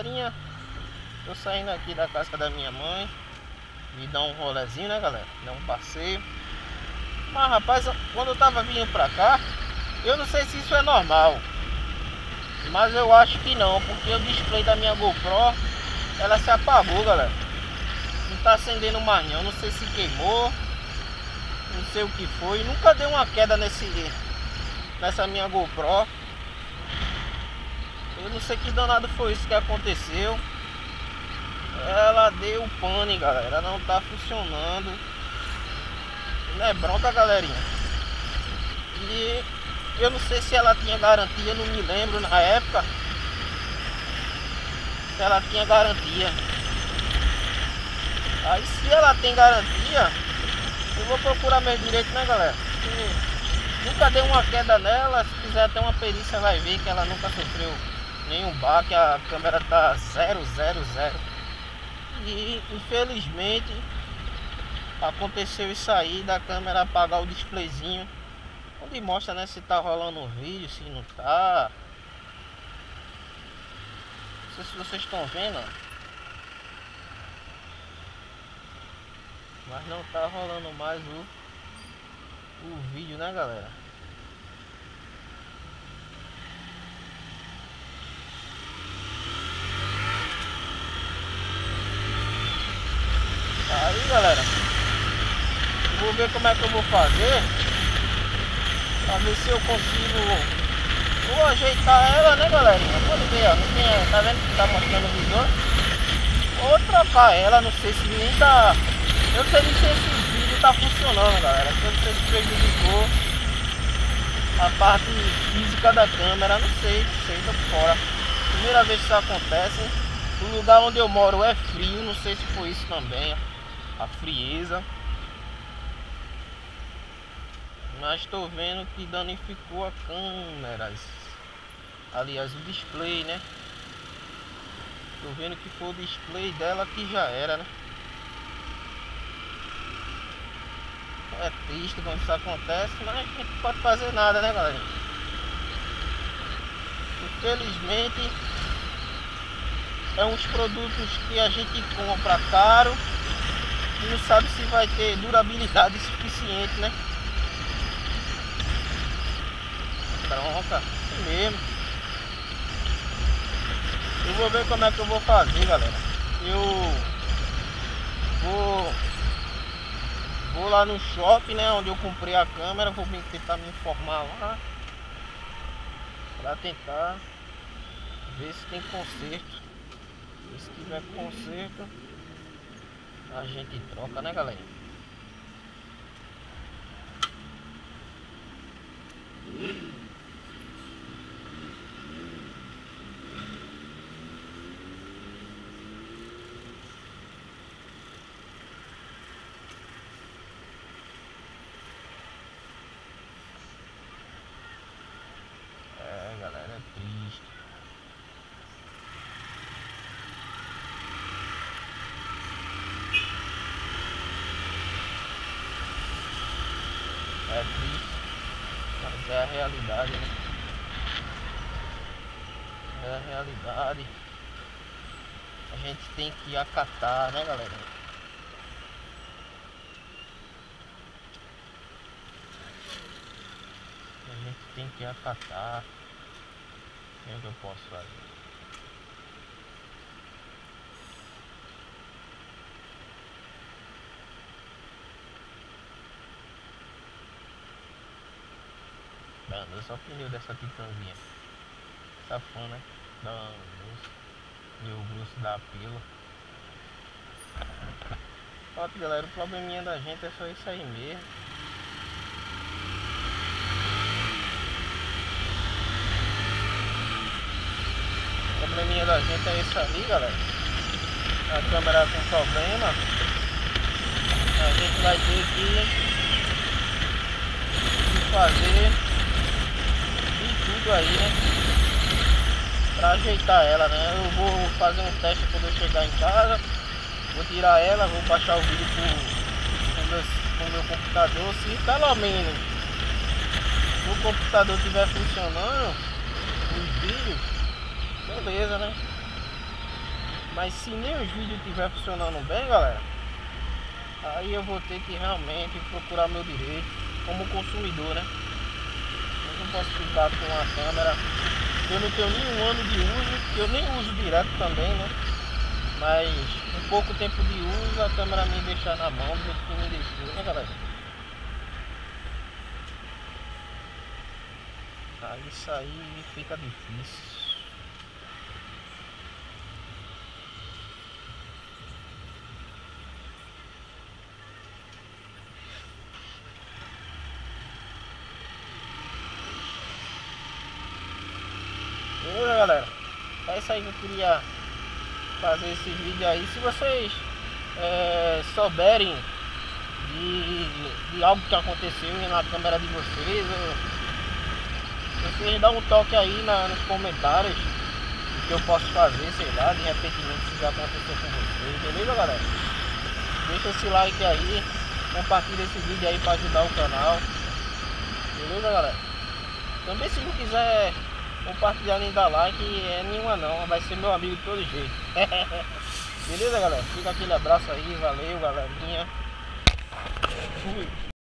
galerinha, tô saindo aqui da casa da minha mãe, me dar um rolezinho, né, galera? Dar um passeio. Mas, rapaz, quando eu tava vindo pra cá, eu não sei se isso é normal, mas eu acho que não, porque o display da minha GoPro, ela se apagou, galera. Não tá acendendo mais não, não sei se queimou, não sei o que foi. Nunca deu uma queda nessa minha GoPro. Eu não sei que danado foi isso que aconteceu. Ela deu pane, galera. Ela não tá funcionando. Não é bronca, galerinha. E eu não sei se ela tinha garantia, não me lembro na época se ela tinha garantia. Aí se ela tem garantia, eu vou procurar meu direito, né, galera? Porque nunca deu uma queda nela. Se quiser ter uma perícia, vai ver que ela nunca sofreu nenhum baque. A câmera tá 000. E infelizmente aconteceu isso aí, da câmera apagar o displayzinho, onde mostra, né, se tá rolando um vídeo, se não tá. Não sei se vocês estão vendo, mas não tá rolando mais o vídeo, né, galera? Aí, galera, eu vou ver como é que eu vou fazer pra ver se eu consigo. Vou ajeitar ela, né, galerinha? Pode ver, ó, não tem, tá vendo que tá mostrando o visor? Vou trocar ela, não sei se nem tá. Eu não sei nem se esse vídeo tá funcionando, galera. Eu não sei se prejudicou a parte física da câmera, não sei, tô fora. Primeira vez que isso acontece. O lugar onde eu moro é frio, não sei se foi isso também, a frieza. Mas estou vendo que danificou a câmera. Aliás, o display, né? Tô vendo que foi o display dela que já era, né? É triste quando isso acontece, mas a gente não pode fazer nada, né, galera? Infelizmente, é uns produtos que a gente compra caro e não sabe se vai ter durabilidade suficiente, né? Bronca, assim mesmo. Eu vou ver como é que eu vou fazer, galera. Eu vou lá no shopping, né, onde eu comprei a câmera. Vou tentar me informar lá pra tentar ver se tem conserto. E se tiver conserto, a gente troca, né, galera? É, galera, é triste. É triste, mas é a realidade, né? É a realidade. A gente tem que acatar, né, galera? A gente tem que acatar. O que eu posso fazer? Andou só o pneu dessa titãzinha. Safona, né? Da grosso. E o grosso da pila. Pronto, galera, o probleminha da gente é só isso aí mesmo. O probleminha da gente é isso aí, galera. A câmera com problema. A gente vai ter que fazer de tudo aí, né? Pra ajeitar ela, né? Eu vou fazer um teste quando eu chegar em casa. Vou tirar ela, vou baixar o vídeo com o meu computador. Se pelo menos o computador estiver funcionando, os vídeos, beleza, né? Mas se nem os vídeos estiver funcionando bem, galera, aí eu vou ter que realmente procurar meu direito como consumidor, né? Eu não posso ficar com uma câmera que eu não tenho nenhum ano de uso, que eu nem uso direto também, né? Mas um pouco tempo de uso, a câmera me deixar na mão do jeito que me deixou, né, galera? Aí isso aí fica difícil. Beleza, galera? É isso aí que eu queria fazer esse vídeo aí. Se vocês souberem de algo que aconteceu na câmera de vocês, vocês dão um toque aí nos comentários o que eu posso fazer, sei lá, de repente se já aconteceu com vocês, beleza, galera? Deixa esse like aí, compartilha esse vídeo aí para ajudar o canal, beleza, galera? Também se não quiser compartilhar nem dar like, nenhuma não, vai ser meu amigo de todo jeito. Beleza, galera? Fica aquele abraço aí, valeu, galerinha. Fui.